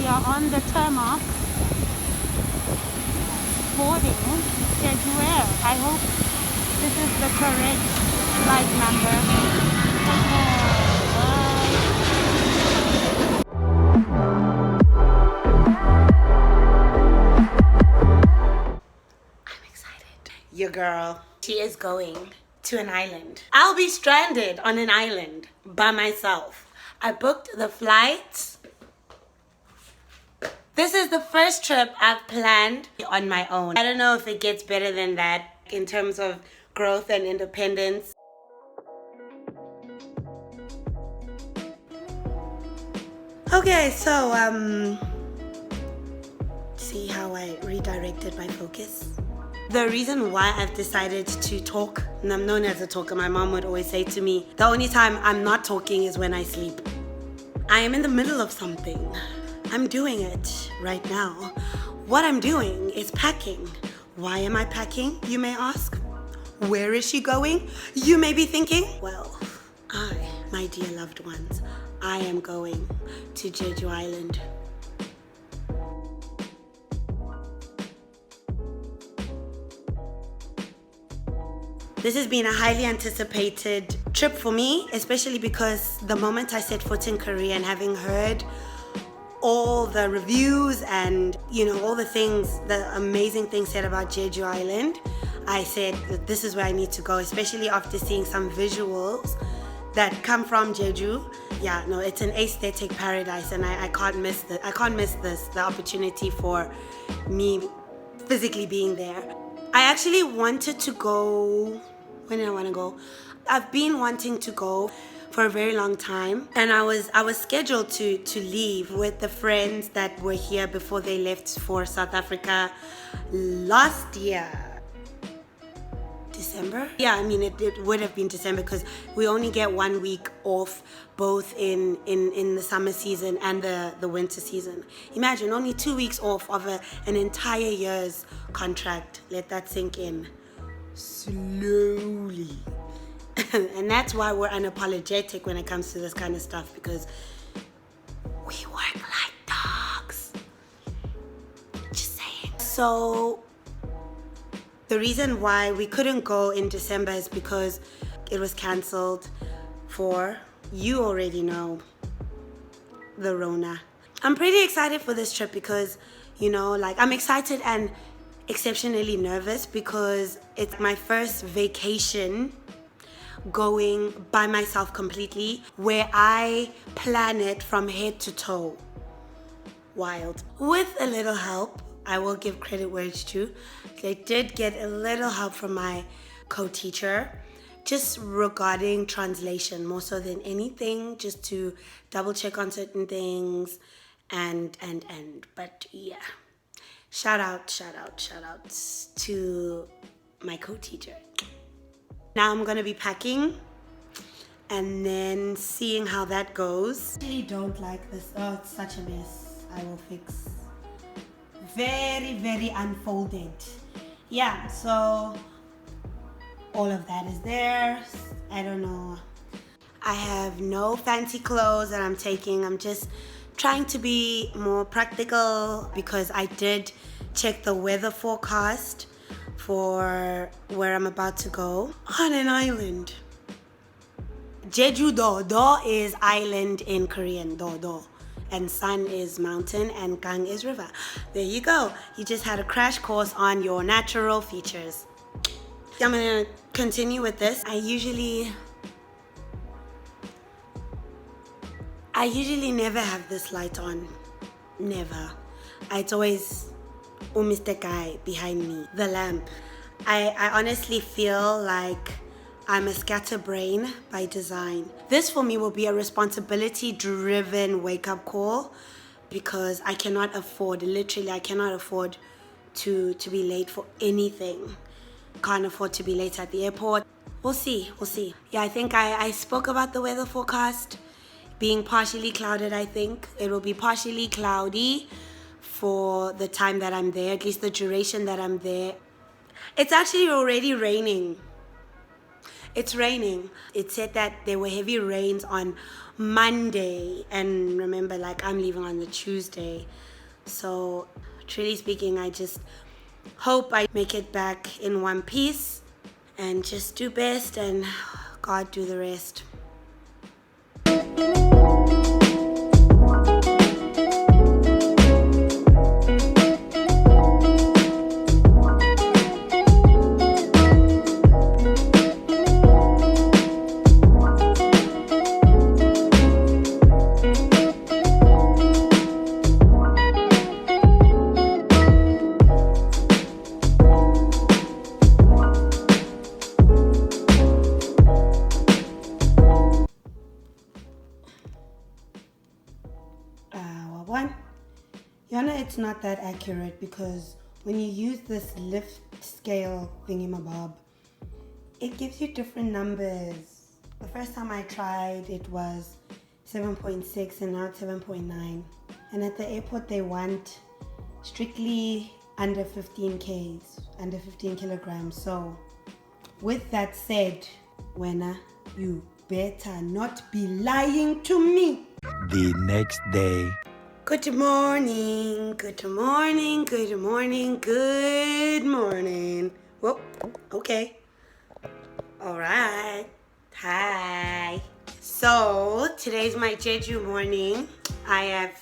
are on the tarmac boarding Jeju Air. I hope this is the correct flight number. I'm excited. Your girl, she is going to an island. I'll be stranded on an island by myself. I booked the flights. This is the first trip I've planned on my own. I don't know if it gets better than that in terms of growth and independence. Okay, so see how I redirected my focus? The reason why I've decided to talk, and I'm known as a talker, my mom would always say to me, the only time I'm not talking is when I sleep. I am in the middle of something. I'm doing it right now. What I'm doing is packing. Why am I packing, you may ask? Where is she going, you may be thinking? Well, my dear loved ones, I am going to Jeju Island. This has been a highly anticipated trip for me, especially because the moment I set foot in Korea and having heard all the reviews and, you know, all the things, the amazing things said about Jeju Island, I said that this is where I need to go, especially after seeing some visuals that come from Jeju. Yeah, no, it's an aesthetic paradise, and I can't miss this. I can't miss this, the opportunity for me physically being there. I actually wanted to go. When did I want to go? I've been wanting to go for a very long time, and I was scheduled to leave with the friends that were here before they left for South Africa last year. December? Yeah, I mean, it would have been December because we only get 1 week off both in the summer season and the winter season. Imagine only 2 weeks off of an entire year's contract. Let that sink in slowly. And that's why we're unapologetic when it comes to this kind of stuff, because we work like dogs. Just saying. So the reason why we couldn't go in December is because it was cancelled for, you already know, the Rona. I'm pretty excited for this trip because, you know, like, I'm excited and exceptionally nervous because it's my first vacation going by myself completely, where I plan it from head to toe. Wild. With a little help, I will give credit where it's due. I did get a little help from my co-teacher, just regarding translation more so than anything, just to double check on certain things but yeah. Shout outs to my co-teacher. Now I'm gonna be packing and then seeing how that goes. I really don't like this. Oh, it's such a mess. I will fix. Very, very unfolded. Yeah, so all of that is there. I don't know. I have no fancy clothes that I'm taking. I'm just trying to be more practical because I did check the weather forecast for where I'm about to go. On an island. Jeju-do. Do is island in Korean. Do. And sun is mountain and gang is river. There you go. You just had a crash course on your natural features. I'm gonna continue with this. I usually never have this light on. Never. It's always Mr. Guy behind me, the lamp. I honestly feel like I'm a scatterbrain by design. This for me will be a responsibility-driven wake-up call because I cannot afford, literally I cannot afford to be late for anything. Can't afford to be late at the airport. We'll see. Yeah, I think I spoke about the weather forecast being partially clouded. I think it will be partially cloudy for the time that I'm there, at least the duration that I'm there. It's actually already raining. It's raining. It said that there were heavy rains on Monday, and remember, like, I'm leaving on the Tuesday. So truly speaking, I just hope I make it back in one piece and just do best and God do the rest. It's not that accurate because when you use this lift scale thingamabob, it gives you different numbers. The first time I tried, it was 7.6 and now it's 7.9. And at the airport, they want strictly under 15 Ks, under 15 kilograms. So with that said, Wena, you better not be lying to me. The next day. Good morning, good morning, good morning, good morning. Whoa, okay. All right. Hi. So, today's my Jeju morning. I have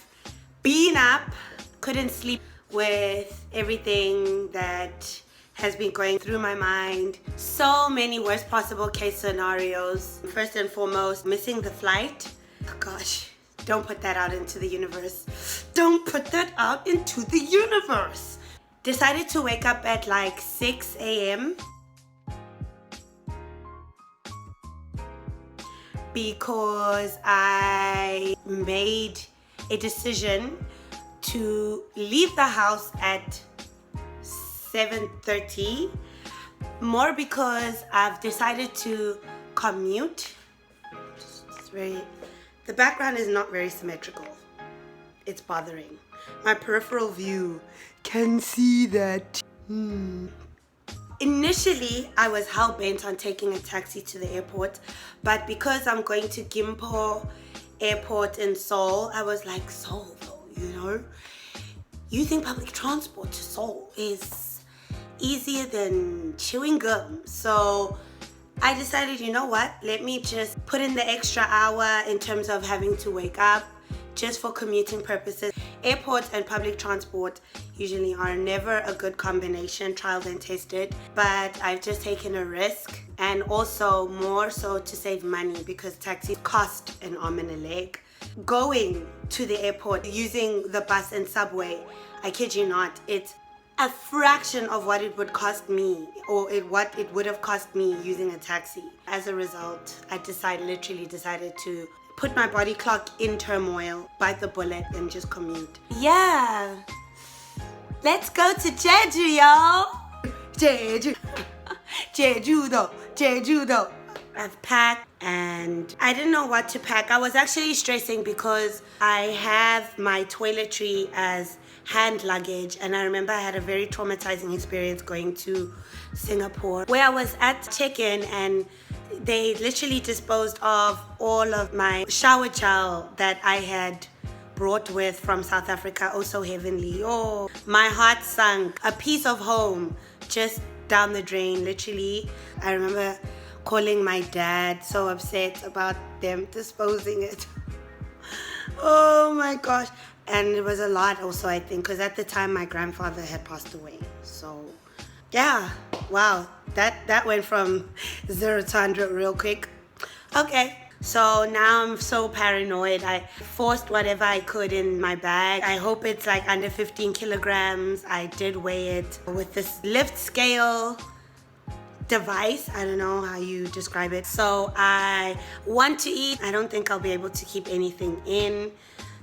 been up, couldn't sleep with everything that has been going through my mind. So many worst possible case scenarios. First and foremost, missing the flight. Oh gosh. Don't put that out into the universe. Don't put that out into the universe. Decided to wake up at like 6 a.m. because I made a decision to leave the house at 7:30. More because I've decided to commute. The background is not very symmetrical. It's bothering. My peripheral view can see that. Initially, I was hell-bent on taking a taxi to the airport, but because I'm going to Gimpo airport in Seoul, I was like, Seoul though, you know? You think public transport to Seoul is easier than chewing gum. So I decided, you know what, let me just put in the extra hour in terms of having to wake up just for commuting purposes. Airports and public transport usually are never a good combination, tried and tested, but I've just taken a risk, and also more so to save money because taxis cost an arm and a leg. Going to the airport using the bus and subway, I kid you not, it's a fraction of what it would cost me, or what it would have cost me using a taxi. As a result, I literally decided to put my body clock in turmoil, bite the bullet, and just commute. Yeah, let's go to Jeju, y'all. Jeju, Jeju though. I've packed and I didn't know what to pack. I was actually stressing because I have my toiletry as hand luggage, and I remember I had a very traumatizing experience going to Singapore where I was at check-in and they literally disposed of all of my shower gel that I had brought with from South Africa. Oh, so heavenly. Oh, my heart sunk. A piece of home just down the drain, literally. I remember calling my dad, so upset about them disposing it. Oh my gosh. And it was a lot also, I think, because at the time my grandfather had passed away. So yeah, wow, that went from 0 to 100 real quick. Okay, so now I'm so paranoid. I forced whatever I could in my bag. I hope it's like under 15 kilograms. I did weigh it with this lift scale device. I don't know how you describe it. So I want to eat. I don't think I'll be able to keep anything in.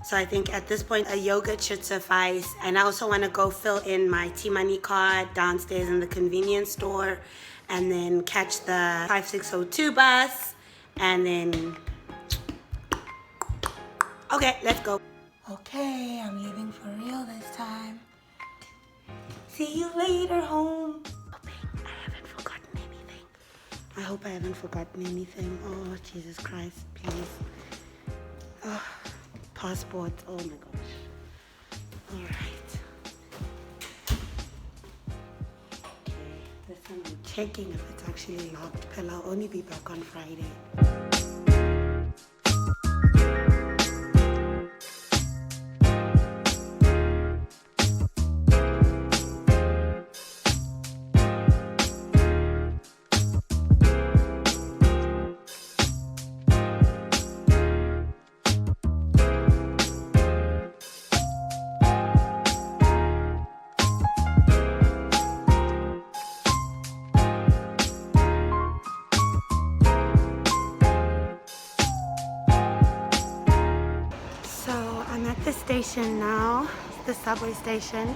So I think at this point a yogurt should suffice. And I also want to go fill in my T-Money card downstairs in the convenience store and then catch the 5602 bus and then... Okay, let's go. Okay, I'm leaving for real this time. See you later, home. I haven't forgotten anything. I hope I haven't forgotten anything. Oh, Jesus Christ, please. Oh, passport. Oh my gosh. All right. Okay, this one I'm checking if it's actually locked. But I'll only be back on Friday. The station now, the subway station,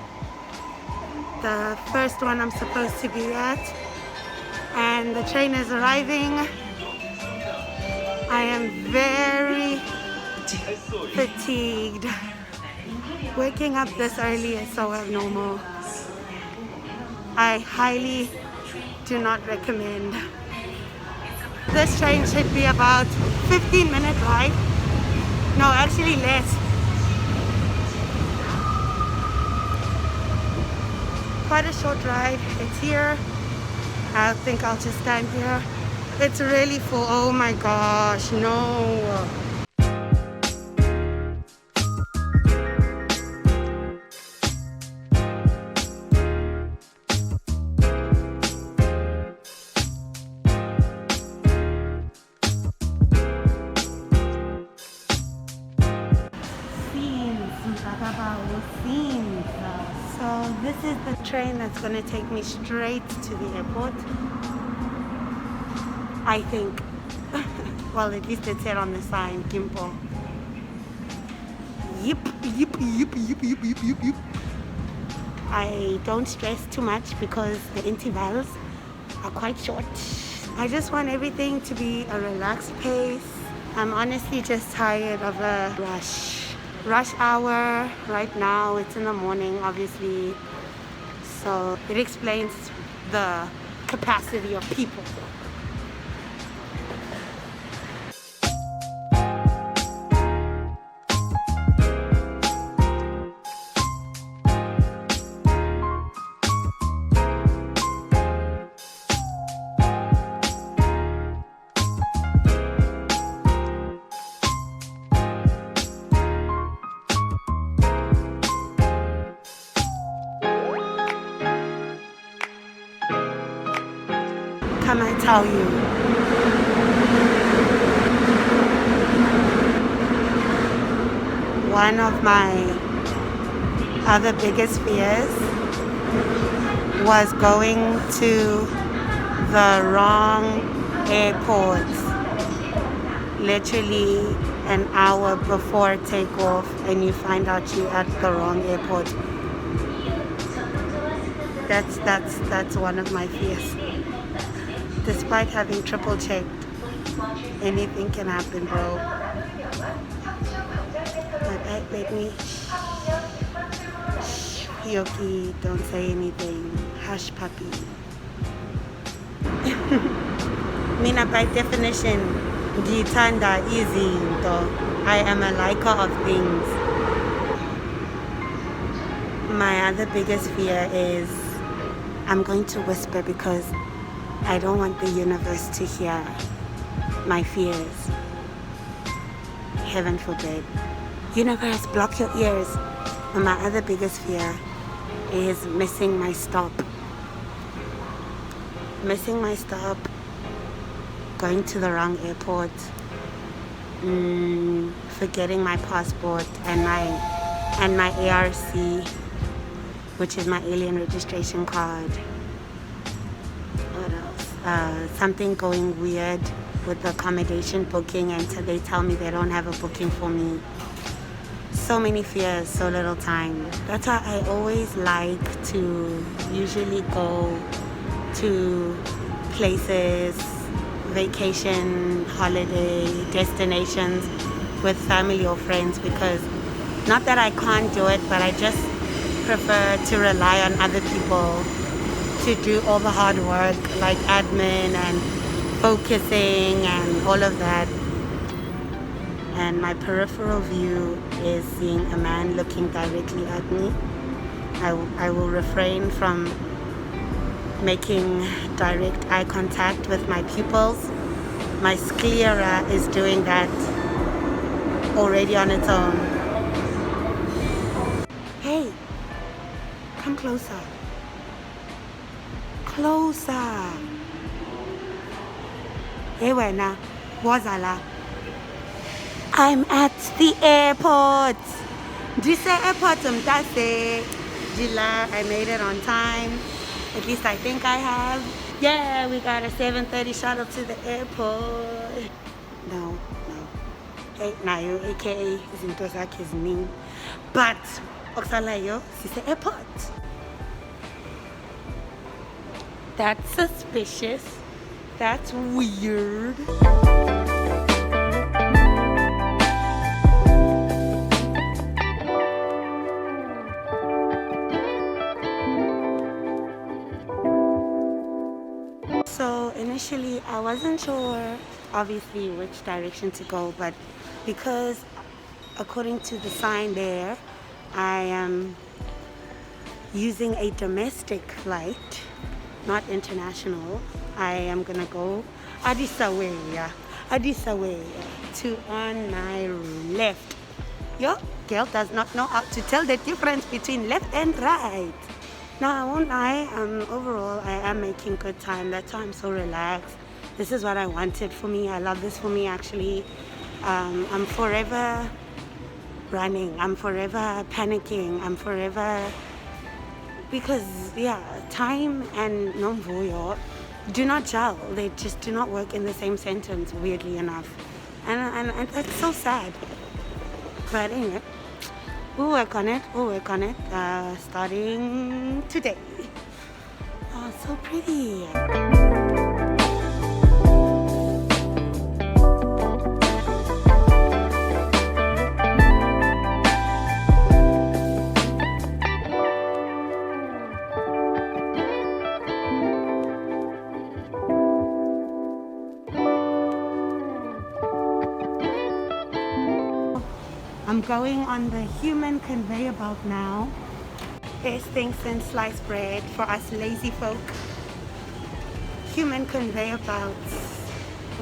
the first one I'm supposed to be at, and the train is arriving. I am very fatigued. Waking up this early is so abnormal. I highly do not recommend. This train should be about 15-minute ride. No, actually less. Quite a short ride. It's here. I think I'll just stand here. It's really full. Oh my gosh, no. So this is the train that's going to take me straight to the airport. I think. Well, at least it's here on the sign, Gimpo. Yep. I don't stress too much because the intervals are quite short. I just want everything to be a relaxed pace. I'm honestly just tired of a rush hour right now. It's in the morning, obviously, so it explains the capacity of people. Can I tell you? One of my other biggest fears was going to the wrong airport literally an hour before takeoff and you find out you're at the wrong airport. That's one of my fears. Despite having triple checked, anything can happen, bro. My bag made me. Shh, Yoki, don't say anything. Hush, puppy. Mina, by definition, ngithanda izinto. I am a liker of things. My other biggest fear is I'm going to whisper because I don't want the universe to hear my fears. Heaven forbid. Universe, block your ears. And my other biggest fear is missing my stop. Missing my stop, going to the wrong airport, forgetting my passport and my ARC, which is my alien registration card. What else? Something going weird with the accommodation booking until they tell me they don't have a booking for me. So many fears, so little time. That's why I always like to usually go to places, vacation, holiday, destinations with family or friends, because not that I can't do it, but I just prefer to rely on other people to do all the hard work like admin and focusing and all of that. And my peripheral view is seeing a man looking directly at me. I will refrain from making direct eye contact with my pupils. My sclera is doing that already on its own. Hey, come closer. Closer. Hey, wena, wazala. I'm at the airport. This airport, I made it on time. At least I think I have. Yeah, we got a 7:30 shuttle to the airport. No. Hey, nayo, aka izinto zakhe eziningi. But okusalayo sise airport. That's suspicious. That's weird. So initially I wasn't sure obviously which direction to go, but because according to the sign there I am using a domestic flight, not international, I am gonna go Addis Ababa to on my left. Your girl does not know how to tell the difference between left and right. Now, I won't lie, overall, I am making good time. That's why I'm so relaxed. This is what I wanted for me. I love this for me, actually. I'm forever running. I'm forever panicking. I'm forever... Because, yeah, time and nomvuyo do not gel. They just do not work in the same sentence, weirdly enough. And that's so sad. But anyway. We'll work on it, starting today. Oh, so pretty. I'm going on the human conveyor belt now. Best thing since sliced bread for us lazy folk. Human conveyor belts.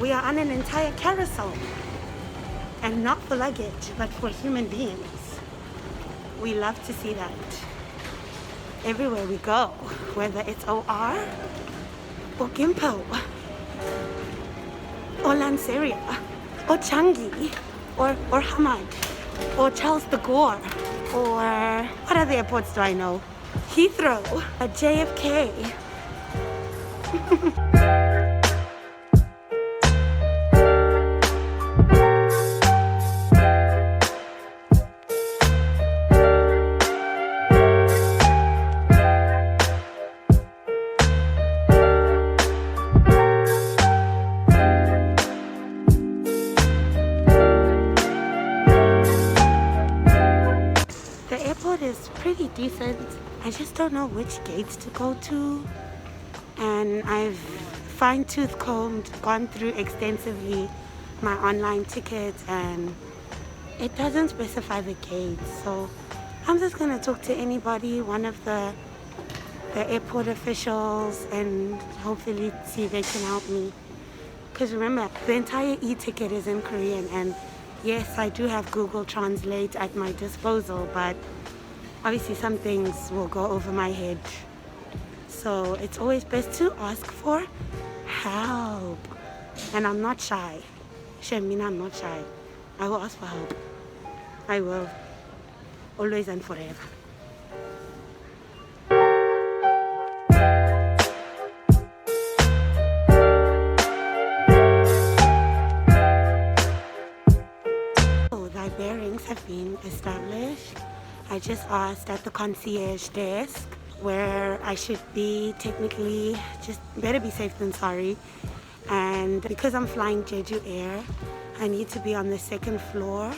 We are on an entire carousel. And not for luggage, but for human beings. We love to see that. Everywhere we go, whether it's OR or Gimpo or Lanseria or Changi or Hamad. Or Charles de Gaulle, or what other airports do I know? Heathrow, JFK. Is pretty decent. I just don't know which gates to go to, and I've fine-tooth combed, gone through extensively my online tickets, and it doesn't specify the gates. So I'm just gonna talk to anybody, one of the airport officials, and hopefully see if they can help me. Because remember, the entire e-ticket is in Korean, and yes, I do have Google Translate at my disposal, but obviously some things will go over my head. So it's always best to ask for help. And I'm not shy. Shermina, I'm not shy. I will ask for help. I will. Always and forever. So thy bearings have been established. I just asked at the concierge desk where I should be technically, just better be safe than sorry. And because I'm flying Jeju Air, I need to be on the second floor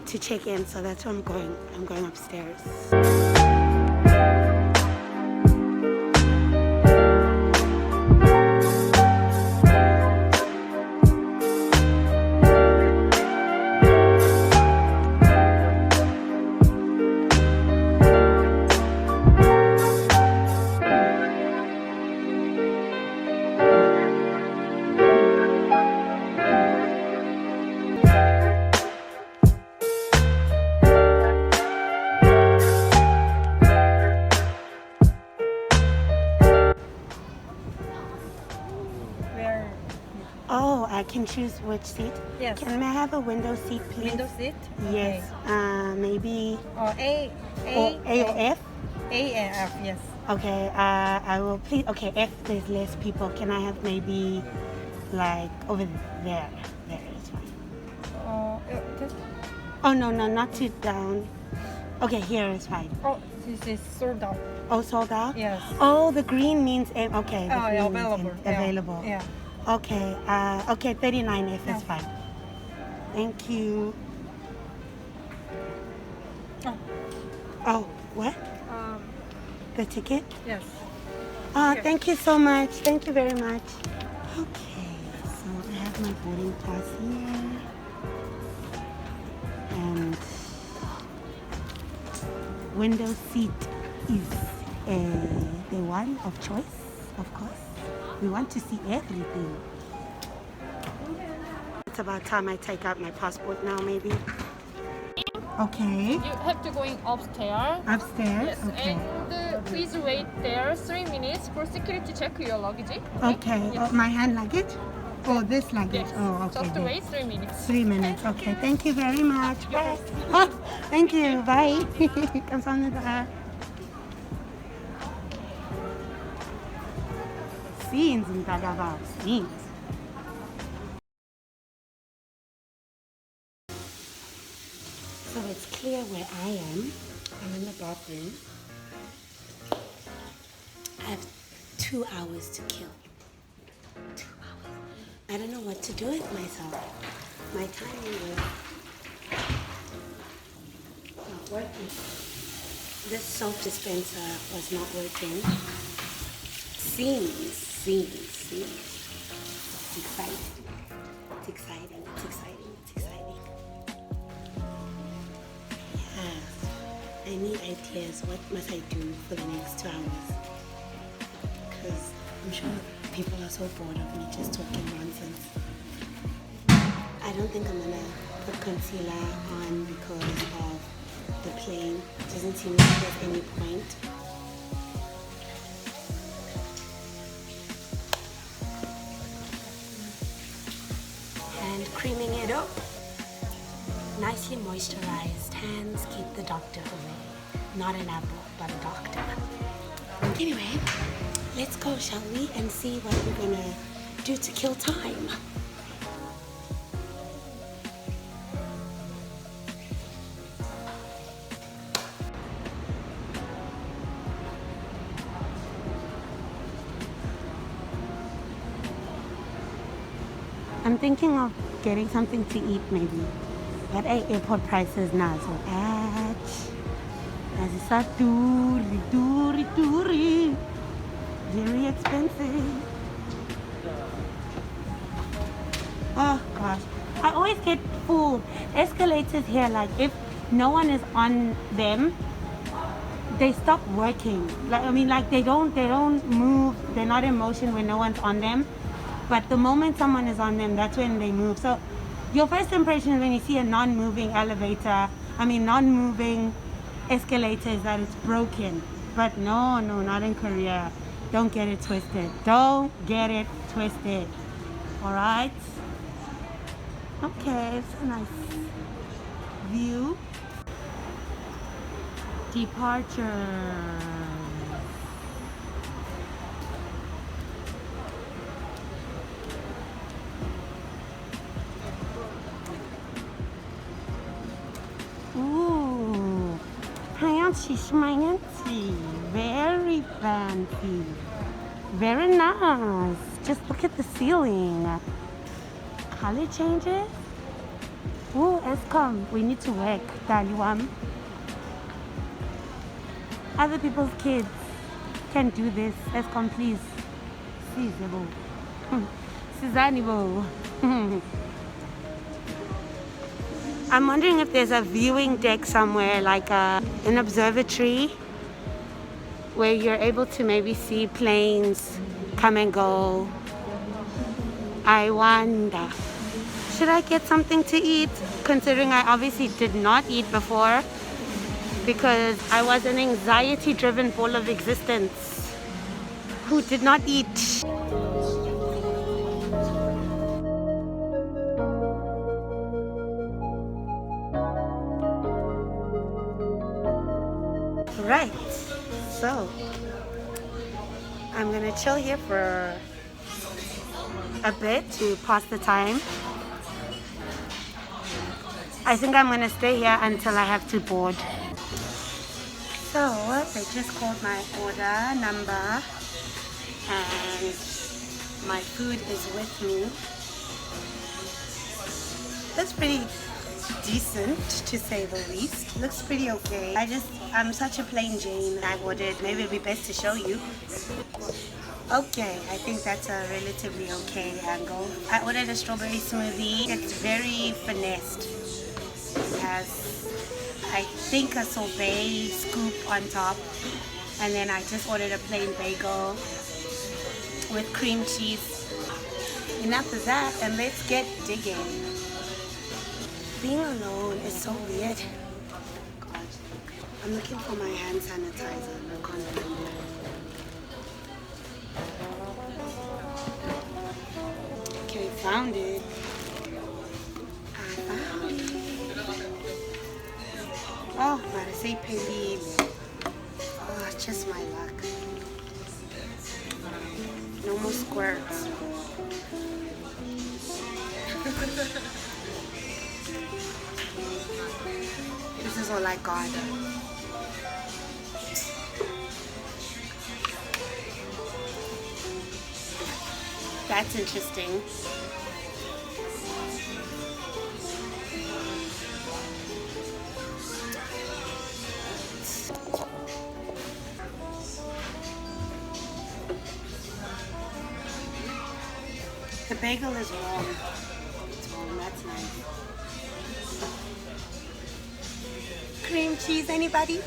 to check in, so that's where I'm going. I'm going upstairs. can choose which seat. Yes. Can I have a window seat, please? Window seat? Yes. Maybe. Or A or F? A and F, yes. Okay. I will please. Okay. F. There's less people. Can I have maybe like over there? There is fine. Just, Oh no, not sit down. Okay, here is fine. oh, this is sold out. Oh, sold out? Yes. Oh, the green means okay. The green means available. available. Yeah. Okay. Okay, 39 F Yeah. is fine. Thank you. Oh. Oh, what? The ticket? Yes. Oh, thank you so much. Thank you very much. Okay, so I have my boarding pass here. And window seat is the one of choice, of course. We want to see everything. It's about time I take out my passport now, maybe. Okay. You have to go in upstairs. Upstairs? Yes, Okay. and please wait there 3 minutes for security check your luggage. Okay. Yes. Oh, my hand luggage? Oh, this luggage. Yes. Oh, okay. Just good. wait 3 minutes. 3 minutes. Okay. Thank you very much. Bye. Oh, thank you. Bye. 감사합니다. Scenes in Tagawa. Scenes. So it's clear where I am. I'm in the bathroom. I have 2 hours to kill. 2 hours. I don't know what to do with myself. My timing was not working. This soap dispenser was not working. Seams. It's exciting. It's exciting. I need ideas. What must I do for the next 2 hours? Because I'm sure people are so bored of me just talking nonsense. I don't think I'm gonna put concealer on because of the plane. It doesn't seem like there's any point. And creaming it up. Nicely moisturized hands keep the doctor away. Not an apple, but a doctor. Anyway, let's go, shall we? And see what we're gonna do to kill time. I'm thinking of getting something to eat maybe. But airport prices now, so as it's a duri, very expensive. Oh gosh, I always get full. Escalators here, like if no one is on them, they stop working. Like they don't move. They're not in motion when no one's on them. But the moment someone is on them, that's when they move. So your first impression when you see a non-moving escalator is that it's broken. But no, not in Korea. Don't get it twisted. All right? Okay, it's a nice view. Departure. Ooh, fancy, very fancy, very nice. Just look at the ceiling. Color changes. Ooh, Escom, we need to work, DAY1. Other people's kids can do this. Escom, please. Sizebo. Sizanibo. I'm wondering if there's a viewing deck somewhere, like an observatory, where you're able to maybe see planes come and go. I wonder. Should I get something to eat? Considering I obviously did not eat before because I was an anxiety-driven ball of existence who did not eat. Right. So I'm gonna chill here for a bit to pass the time. I think I'm gonna stay here until I have to board. So they just called my order number and my food is with me. That's pretty decent to say the least. Looks pretty okay. I'm such a plain Jane. I ordered, maybe it'd be best to show you. Okay, I think that's a relatively okay angle. I ordered a strawberry smoothie. It's very finessed. It has, I think, a sorbet scoop on top. And then I just ordered a plain bagel with cream cheese. Enough of that, and let's get digging. Being alone is so weird. God. I'm looking for my hand sanitizer and I can't find it. Okay, found it. I found it. Oh, gotta say please. Oh, it's just my luck. No more squirts. This is all I got. That's interesting. The bagel is warm. It's warm, that's nice. Cream cheese, anybody?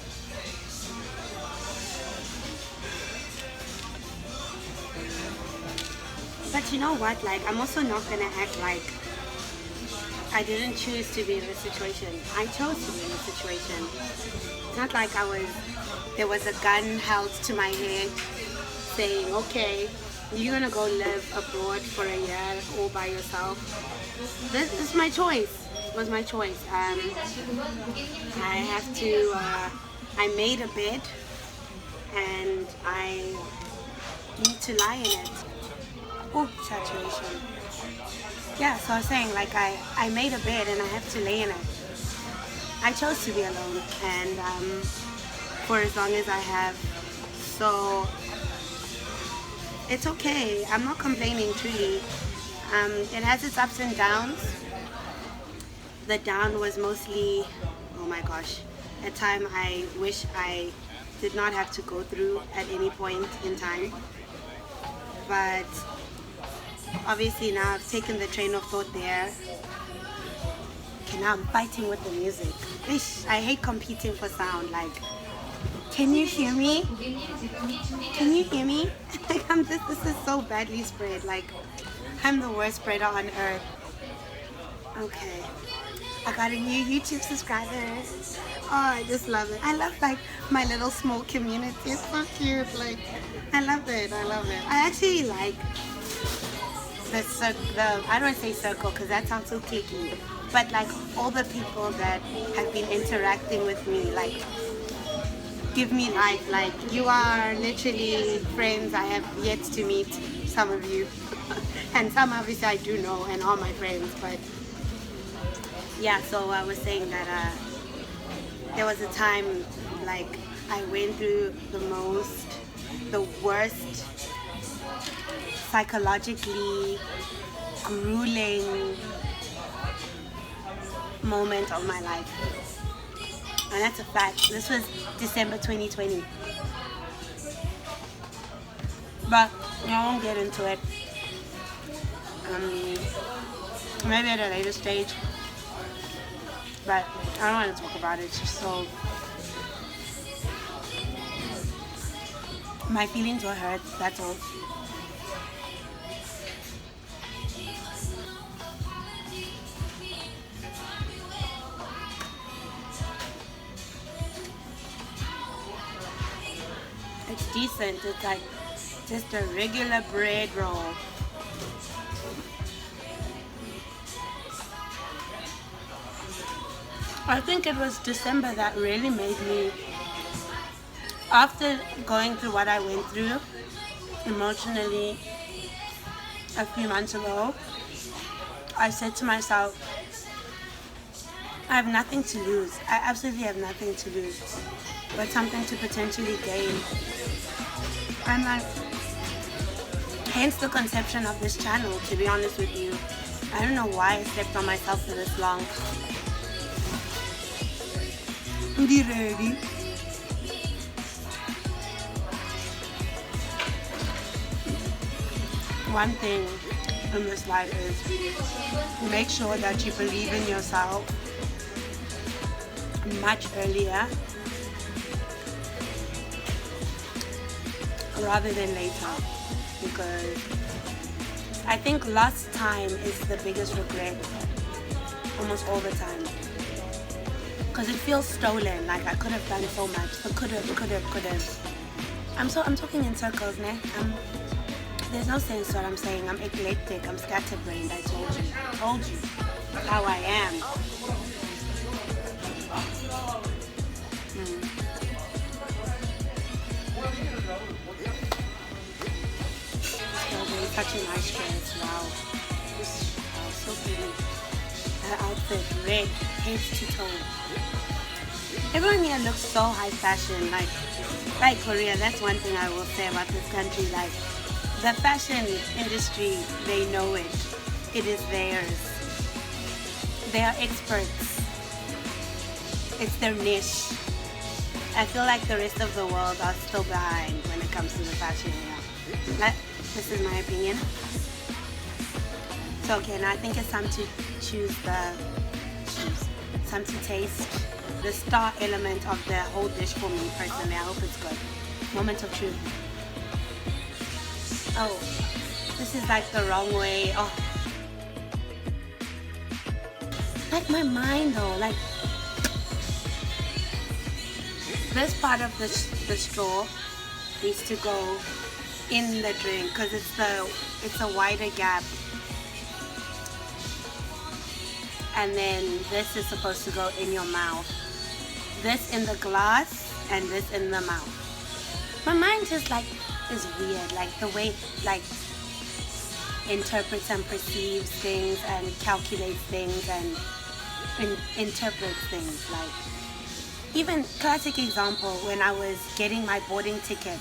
But you know what, like, I'm also not gonna act like I didn't choose to be in this situation. I chose to be in this situation. It's not like there was a gun held to my head saying, okay, you're gonna go live abroad for a year all by yourself. This is my choice. It was my choice. I made a bed and I need to lie in it. Oh, saturation. Yeah, so I was saying, like, I made a bed and I have to lay in it. I chose to be alone and for as long as I have. So it's okay. I'm not complaining, truly. It has its ups and downs. The down was mostly, oh my gosh, a time I wish I did not have to go through at any point in time. But obviously now I've taken the train of thought there. Okay, now I'm fighting with the music. Ish, I hate competing for sound. Like, can you hear me? Can you hear me? This is so badly spread. Like, I'm the worst spreader on earth. Okay. I got a new YouTube subscriber. Oh, I just love it. I love, like, my little small community. It's so cute. Like, I love it. I love it. I actually like I don't want to say circle because that sounds so cliquey, but like all the people that have been interacting with me, like, give me life. Like, you are literally friends I have yet to meet, some of you. And some obviously I do know and are my friends, but yeah, so I was saying that there was a time, like, I went through the worst, psychologically grueling moment of my life. And that's a fact. This was December 2020. But I won't get into it. Maybe at a later stage. But I don't want to talk about it. It's just so... My feelings were hurt, that's all. It's decent. It's like just a regular bread roll. I think it was December that really made me After going through what I went through emotionally a few months ago, I said to myself, I have nothing to lose. I absolutely have nothing to lose, but something to potentially gain. And hence the conception of this channel, to be honest with you. I don't know why I slept on myself for this long. Be ready. One thing in this life is make sure that you believe in yourself much earlier rather than later, because I think lost time is the biggest regret almost all the time, because it feels stolen. Like I could have done so much, but could have. I'm talking in circles, ne? There's no sense what I'm saying. I'm eclectic. I'm scatterbrained. I told you how I am. Strawberry, such a nice dress. Wow. Wow, so pretty. Her outfit, red, head to toe. Everyone here looks so high fashion. Like Korea. That's one thing I will say about this country. Like, the fashion industry, they know it. It is theirs. They are experts. It's their niche. I feel like the rest of the world are still behind when it comes to the fashion. Yeah. This is my opinion. So okay, now I think it's time to time to taste the star element of the whole dish for me personally. I hope it's good. Moment of truth. Oh, this is like the wrong way. Oh, like my mind though, like this part of the straw needs to go in the drink because it's a wider gap, and then this is supposed to go in your mouth. This in the glass and this in the mouth. My mind just like is weird, like the way like interprets and perceives things and calculates things and interprets things. Like, even classic example, when I was getting my boarding ticket,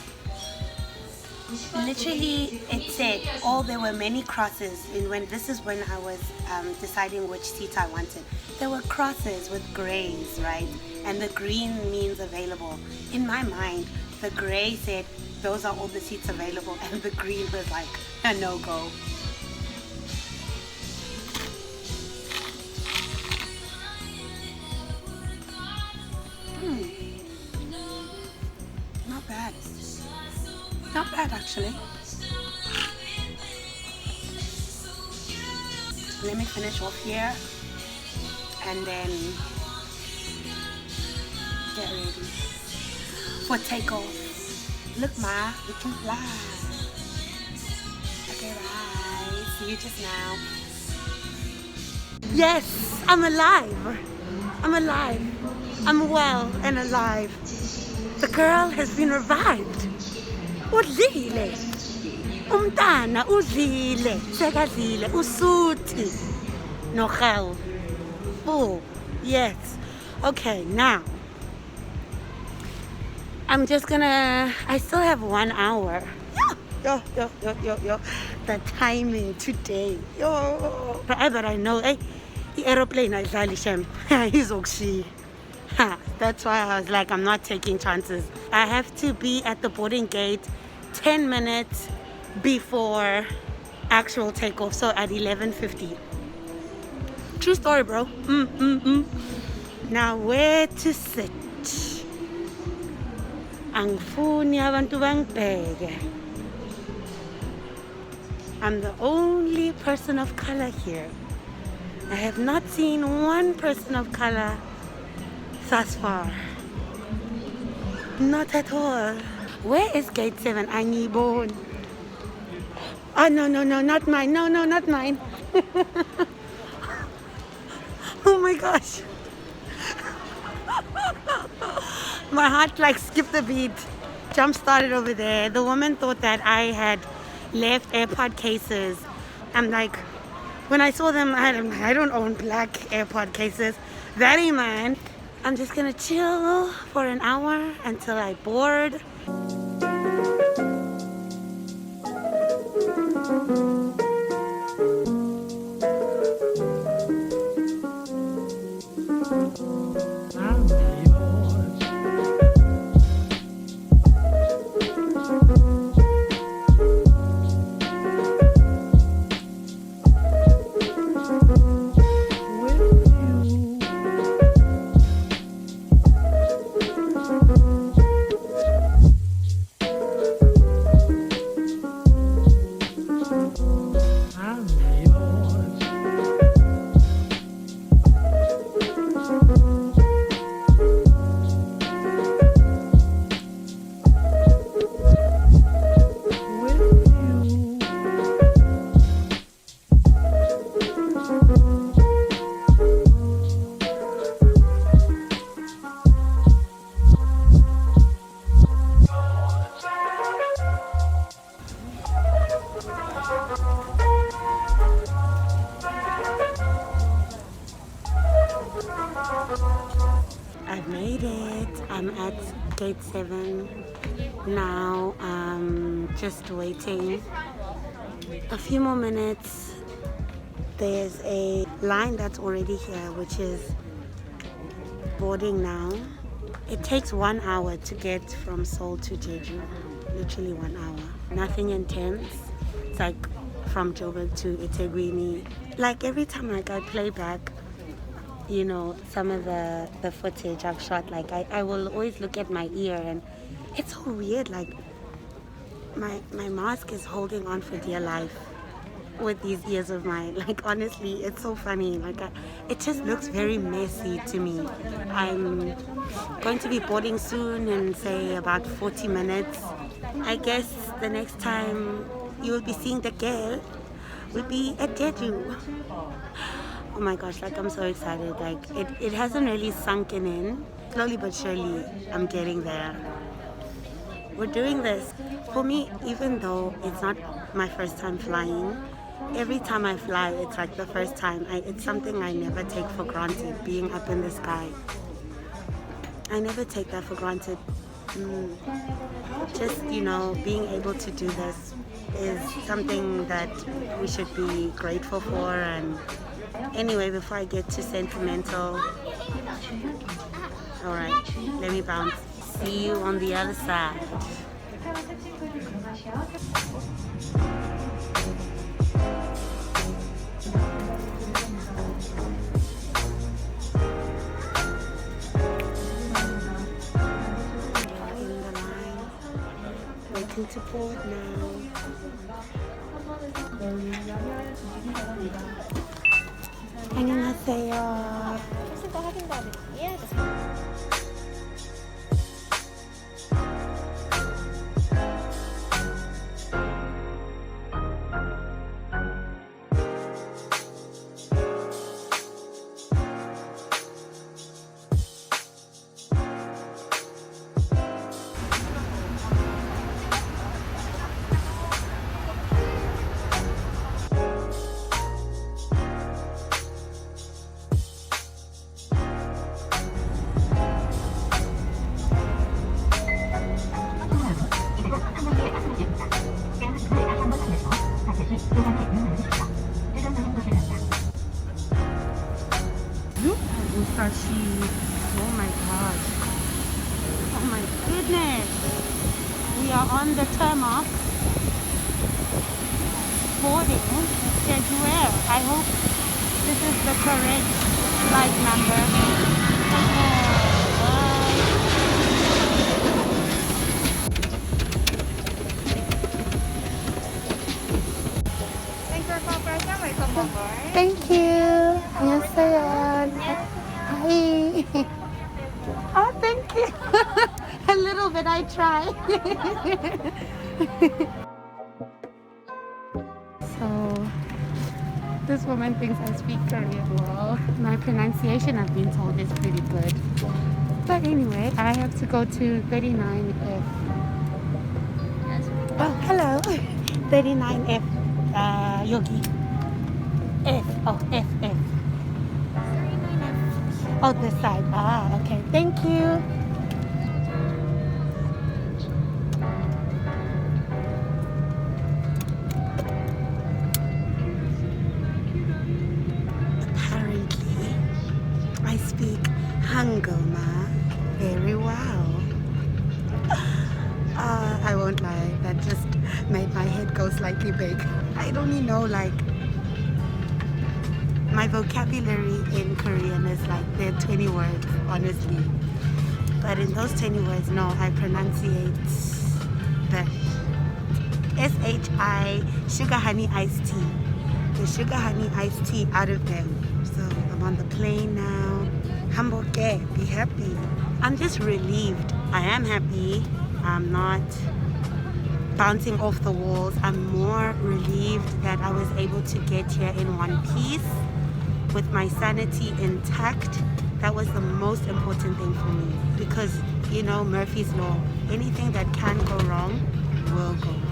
literally it said, there were many crosses, and this is when I was deciding which seat I wanted. There were crosses with grays, right? And the green means available. In my mind, the gray said those are all the seats available, and the green was like a no-go. Not bad. Not bad, actually. Let me finish off here and then get ready for takeoff. Look, Ma, we can fly. Okay, bye. See you just now. Yes, I'm alive. I'm alive. I'm well and alive. The girl has been revived. Udlile. Umntana udlile. Sekadlile. Usuthi. Nohel. Full. Yes. Okay, now. I'm just gonna, I still have 1 hour. Yo. The timing today. Yo. But I know, the aeroplane is Shem. He's okay. That's why I was like, I'm not taking chances. I have to be at the boarding gate 10 minutes before actual takeoff. So at 11:50. True story, bro. Now where to sit? Angifuni abantu bangibheke. I'm the only person of color here. I have not seen one person of color thus far. Not at all. Where is gate 7? Airborne. Oh, no, not mine. No, not mine. Oh my gosh. My heart like skipped a beat. jump started over there. The woman thought that I had left AirPod cases. I'm like, when I saw them, I don't own black AirPod cases. That ain't mine. I'm just gonna chill for an hour until I board. I've made it. I'm at gate 7 now. Just waiting a few more minutes. There's a line that's already here, which is boarding now. It takes 1 hour to get from Seoul to Jeju. Literally 1 hour. Nothing intense. It's like from Joburg to Iteguini. Like every time I play back, you know, some of the footage I've shot, like I will always look at my ear, and it's so weird, like my mask is holding on for dear life with these ears of mine. Like honestly, it's so funny. Like it just looks very messy to me. I'm going to be boarding soon in say about 40 minutes. I guess the next time you will be seeing the girl will be at Jeju. Oh my gosh, like I'm so excited. Like it hasn't really sunken in. Slowly but surely I'm getting there. We're doing this. For me, even though it's not my first time flying, every time I fly, it's like the first time. It's something I never take for granted, being up in the sky. I never take that for granted. Just, you know, being able to do this is something that we should be grateful for. And anyway, before I get too sentimental, all right, let me bounce. See you on the other side. In the line, waiting to board now. 안녕하세요. 혹시 또 확인 거 아니에요? Look at Musashi. Oh my gosh. Oh my goodness. We are on the tarmac. Boarding Jeju Air. I hope this is the correct flight number. Thank you for pressure. Welcome aboard. Thank you. 안녕하세요. Hi. Oh, thank you. A little bit, I try. So, this woman thinks I speak Korean well. My pronunciation, I've been told, is pretty good. But anyway, I have to go to 39F Oh, hello. 39F, Yogi. F. Oh, F, F. 39F. Oh, this side. Ah, okay. Thank you. Apparently, I speak Hangulma very well. I won't lie, that just made my head go slightly big. I only know like my vocabulary in Korean is like there are 20 words, honestly. But in those 20 words, no, I pronunciate the SHI sugar honey iced tea. The sugar honey iced tea out of them. So I'm on the plane now. Hamburger, be happy. I'm just relieved. I am happy. I'm not bouncing off the walls. I'm more relieved that I was able to get here in one piece with my sanity intact. That was the most important thing for me because, you know, Murphy's Law, anything that can go wrong will go wrong.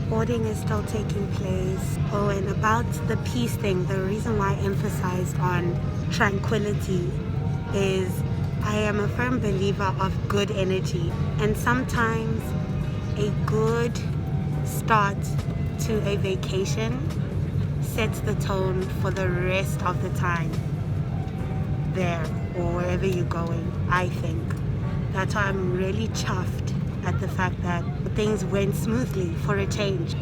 Boarding is still taking place. Oh, and about the peace thing, the reason why I emphasize on tranquility is I am a firm believer of good energy, and sometimes a good start to a vacation sets the tone for the rest of the time there or wherever you're going. I think that's why I'm really chuffed at the fact that things went smoothly for a change.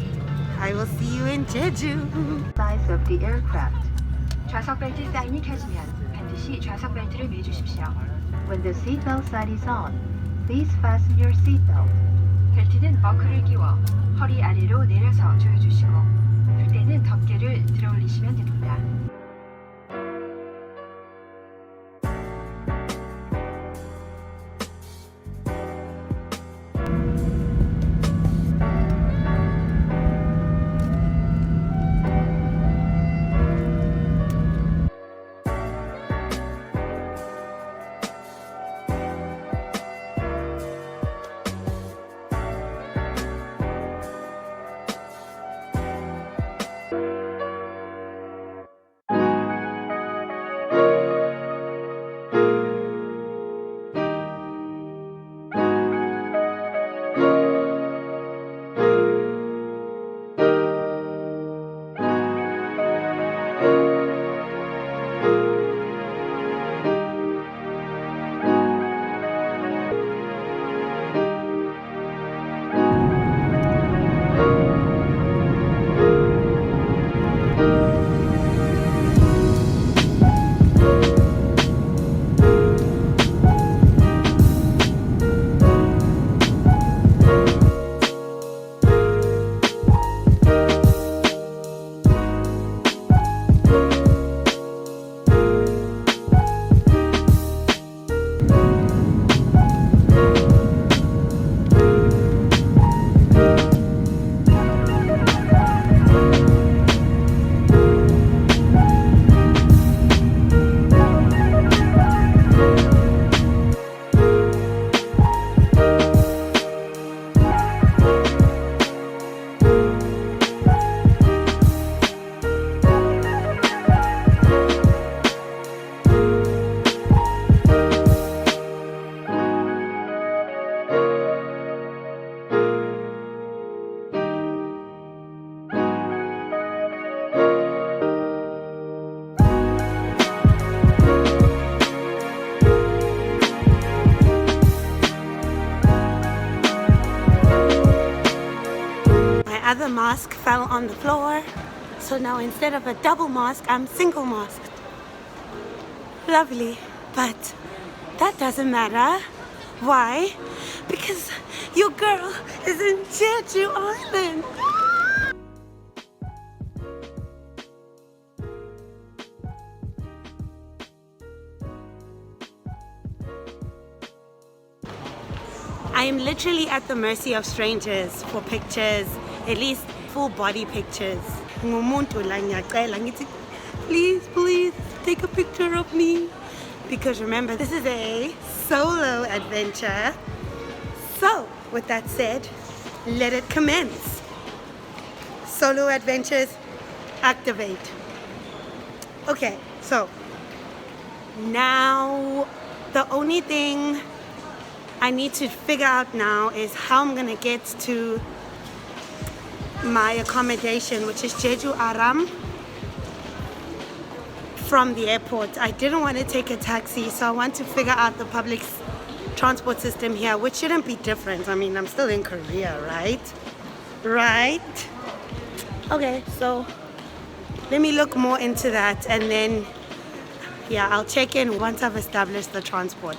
I will see you in Jeju. Size of the aircraft. 좌석 벨트 사인이 켜지면 반드시 좌석 벨트를 매주십시오. When the seatbelt sign is on, please fasten your seatbelt. 벨트는 버클을 끼워 허리 아래로 내려서 조여주시고 풀 때는 덮개를 들어올리시면 됩니다. Other mask fell on the floor, so now instead of a double mask, I'm single masked. Lovely, but that doesn't matter. Why? Because your girl is in Jeju Island. I am literally at the mercy of strangers for pictures, at least full body pictures. Ngumuntu la ngiyacela ngithi, please, please take a picture of me. Because remember, this is a solo adventure. So, with that said, let it commence. Solo adventures, activate. Okay, so now the only thing I need to figure out now is how I'm gonna get to my accommodation, which is Jeju Aram, from the airport. I didn't want to take a taxi, so I want to figure out the public transport system here, which shouldn't be different. I mean, I'm still in Korea, right? Right? Okay, so let me look more into that, and then yeah, I'll check in once I've established the transport.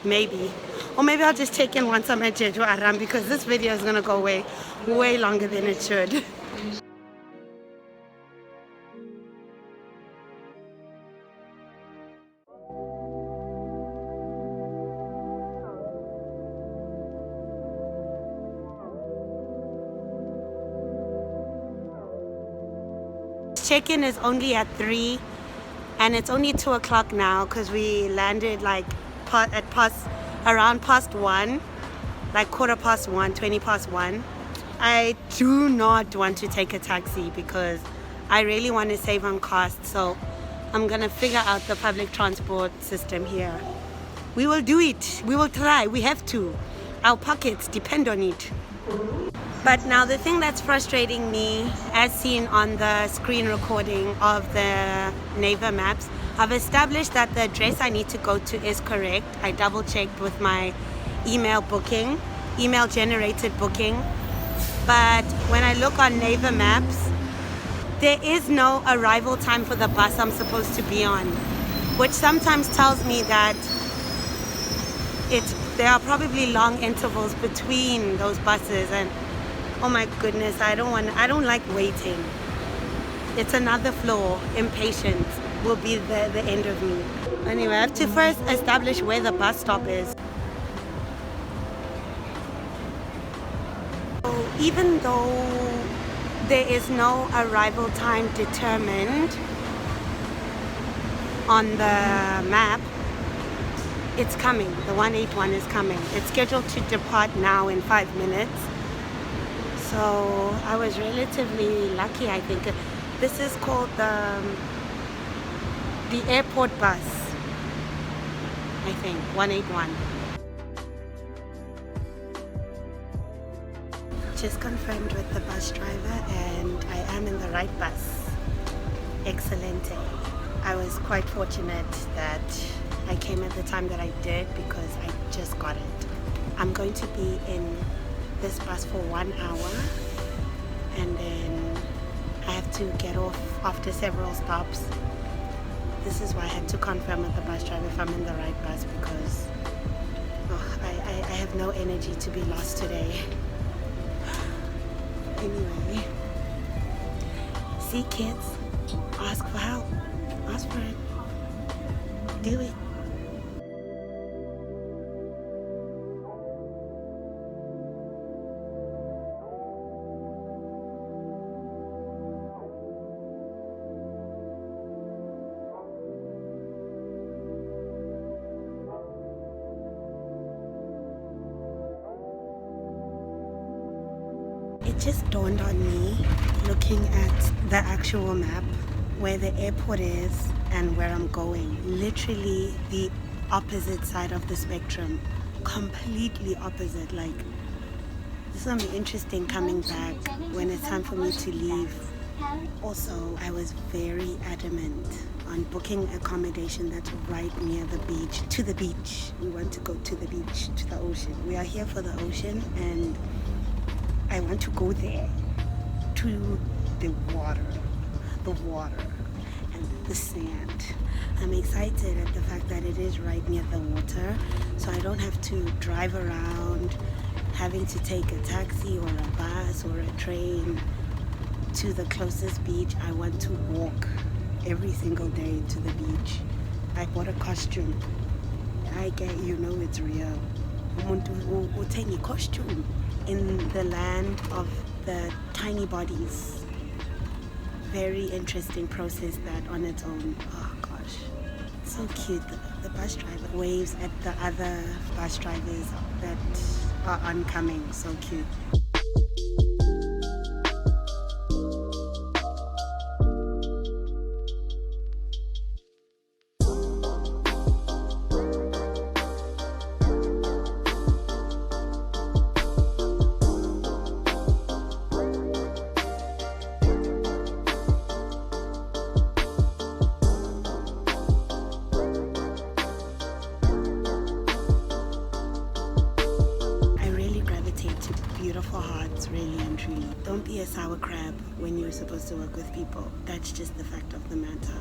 Maybe. Or maybe I'll just check in once I'm at Jeju Aram, because this video is gonna go way longer than it should. Check-in is only at 3, and it's only 2 o'clock now because we landed like around past 1, like 1:15, 20 past 1. I do not want to take a taxi because I really want to save on cost, so I'm gonna figure out the public transport system here. We will do it. We will try. We have to. Our pockets depend on it. But now the thing that's frustrating me, as seen on the screen recording of the Naver maps, I've established that the address I need to go to is correct. I double checked with my email generated booking. But when I look on Naver maps, there is no arrival time for the bus I'm supposed to be on, which sometimes tells me that there are probably long intervals between those buses, and oh my goodness, I don't like waiting. It's another flaw. Impatience will be the end of me. Anyway, I have to first establish where the bus stop is. So even though there is no arrival time determined on the map, it's coming. The 181 is coming. It's scheduled to depart now in 5 minutes. So I was relatively lucky, I think. This is called the airport bus, I think, 181. Just confirmed with the bus driver, and I am in the right bus. Excelente. I was quite fortunate that I came at the time that I did because I just got it. I'm going to be in this bus for 1 hour, and then I have to get off after several stops. This is why I had to confirm with the bus driver if I'm in the right bus, because I have no energy to be lost today. Anyway, see, kids, ask for help. Ask for it. Do it. It just dawned on me, looking at the actual map, where the airport is and where I'm going. Literally the opposite side of the spectrum. Completely opposite. Like, this is gonna be interesting coming back when it's time for me to leave. Also, I was very adamant on booking accommodation that's right near the beach. To the beach. We want to go to the beach, to the ocean. We are here for the ocean, and I want to go there, to the water and the sand. I'm excited at the fact that it is right near the water, so I don't have to drive around having to take a taxi or a bus or a train to the closest beach. I want to walk every single day to the beach. I bought a costume. I get, you know, it's real. umuntu uthenga costume in the land of the tiny bodies. Very interesting process that on its own. Oh gosh, so cute. The bus driver waves at the other bus drivers that are oncoming. So cute. Beautiful hearts, really and truly. Don't be a sour crab when you're supposed to work with people. That's just the fact of the matter.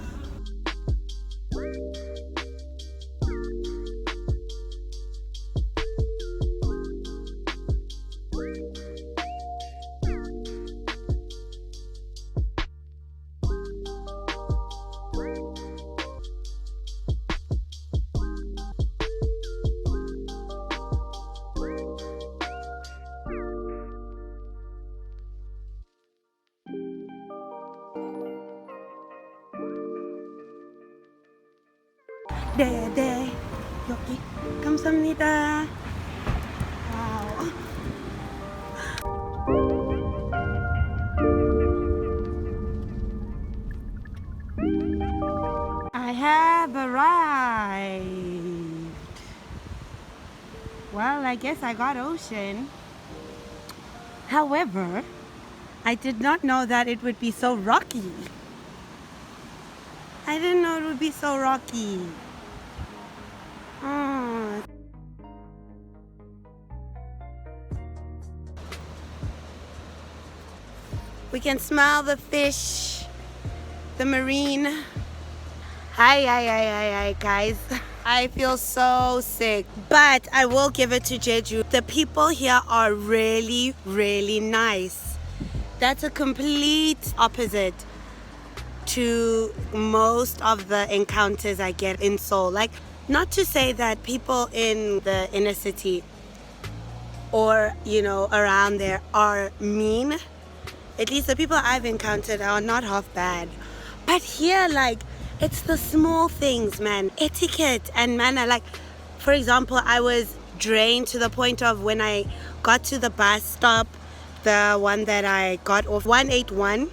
Day, 여기 감사합니다. Wow. I have arrived. Well, I guess I got ocean. However, I did not know that it would be so rocky. I didn't know it would be so rocky. Oh. We can smell the fish, the marine. Hi, guys. I feel so sick, but I will give it to Jeju. The people here are really, really nice. That's a complete opposite to most of the encounters I get in Seoul. Like, not to say that people in the inner city or, you know, around there are mean. At least the people I've encountered are not half bad. But here, like, it's the small things, man. Etiquette and manner. Like, for example, I was drained to the point of when I got to the bus stop, the one that I got off, 181,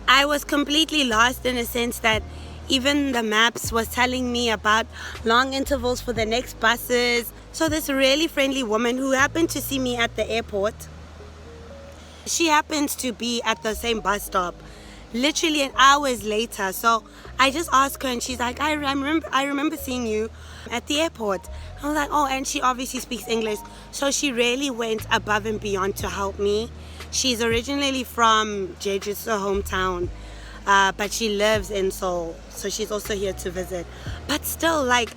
I was completely lost in a sense that even the maps was telling me about long intervals for the next buses. So this really friendly woman who happened to see me at the airport, she happens to be at the same bus stop literally an hours later. So I just asked her and she's like, I remember seeing you at the airport. I was like, oh, and she obviously speaks English. So she really went above and beyond to help me. She's originally from Jeju, her hometown. But she lives in Seoul, so she's also here to visit. But still, like,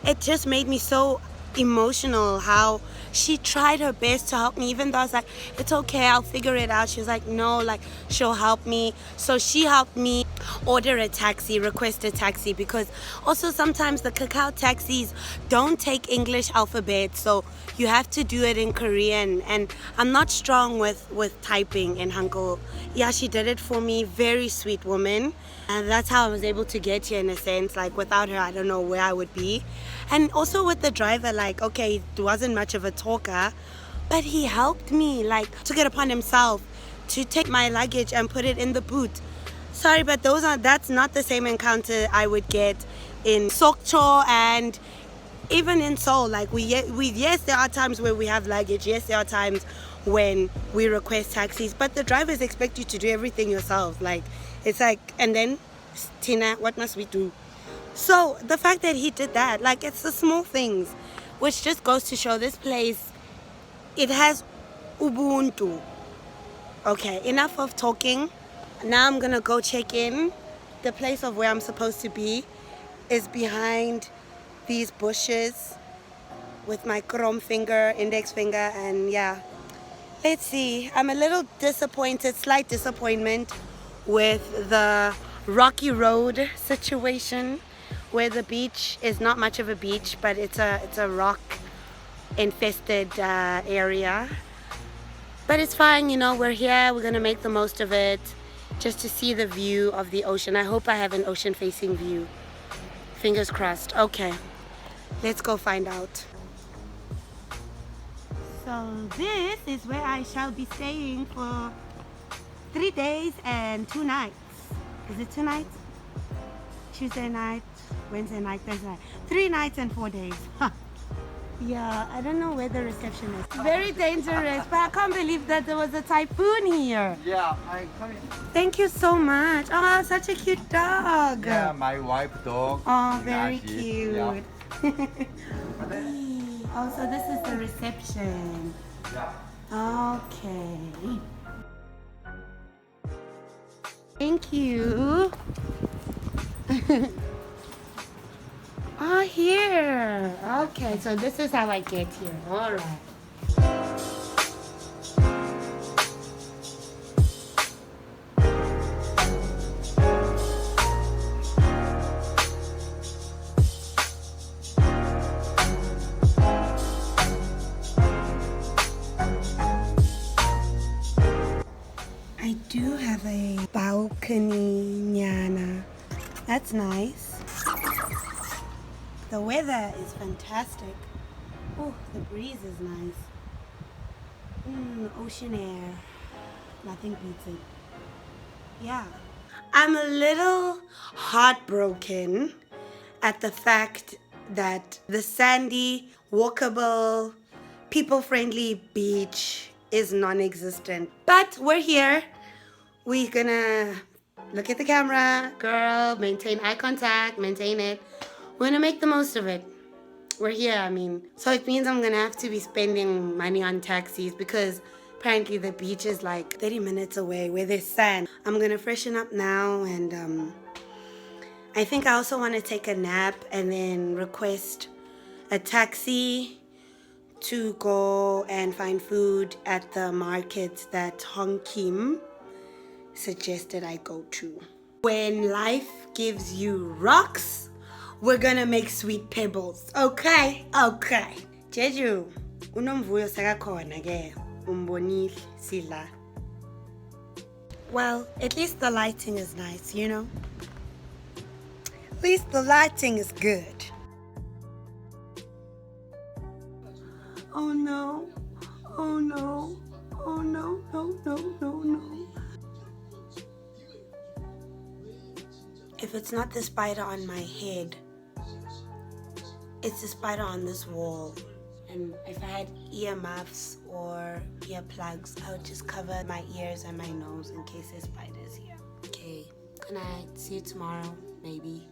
it just made me so emotional how she tried her best to help me, even though I was like, it's okay, I'll figure it out. She was like, no, like, she'll help me. So she helped me order a taxi, request a taxi, because also sometimes the Kakao taxis don't take English alphabet, so you have to do it in Korean, and I'm not strong with typing in Hangul. Yeah, she did it for me. Very sweet woman, and that's how I was able to get here in a sense. Like, without her, I don't know where I would be. And also with the driver, like, okay, he wasn't much of a talker, but he helped me, like, took it upon himself to take my luggage and put it in the boot. Sorry, but that's not the same encounter I would get in Sokcho and even in Seoul. Like, yes, there are times where we have luggage. Yes, there are times when we request taxis, but the drivers expect you to do everything yourself. Like, it's like, and then, Tina, what must we do? So the fact that he did that, like, it's the small things, which just goes to show this place, it has Ubuntu. Okay, enough of talking. Now I'm gonna go check in. The place of where I'm supposed to be is behind these bushes with my chrome finger, index finger, and yeah. Let's see. I'm a little disappointed, slight disappointment with the rocky road situation, where the beach is not much of a beach, but it's a rock infested area. But it's fine, you know, we're here, we're gonna make the most of it just to see the view of the ocean. I hope I have an ocean facing view. Fingers crossed. Okay, let's go find out. So this is where I shall be staying for 3 days and 2 nights. Is it 2 nights? Tuesday night, Wednesday night, Thursday night. 3 nights and 4 days. Yeah, I don't know where the reception is. Very dangerous, but I can't believe that there was a typhoon here. Yeah, I come in. Thank you so much. Oh, such a cute dog. Yeah, my wife dog. Oh, very Luggage. cute. Yeah. Oh, so this is the reception. Yeah. Okay. Thank you. Oh, here. Okay, so this is how I get here. All right. I do have a balcony, nyana. That's nice. The weather is fantastic. Oh, the breeze is nice. Ocean air. Nothing beats it. Yeah. I'm a little heartbroken at the fact that the sandy, walkable, people-friendly beach is non-existent. But we're here. We're gonna look at the camera, girl, maintain eye contact, maintain it. We're gonna make the most of it. We're here, I mean. So it means I'm gonna have to be spending money on taxis because apparently the beach is like 30 minutes away where there's sand. I'm gonna freshen up now and I think I also wanna take a nap and then request a taxi to go and find food at the market that Hong Kim suggested I go to. When life gives you rocks, we're gonna make sweet pebbles. Okay? Okay. Jeju, unomvuyo sakakhona ke. Umbonile sila. Well, at least the lighting is nice, you know? At least the lighting is good. Oh no. Oh no. Oh no, no, no, no, no. If it's not the spider on my head, it's the spider on this wall. And if I had earmuffs or earplugs, I would just cover my ears and my nose in case there's spiders here. Okay, good night. See you tomorrow, maybe.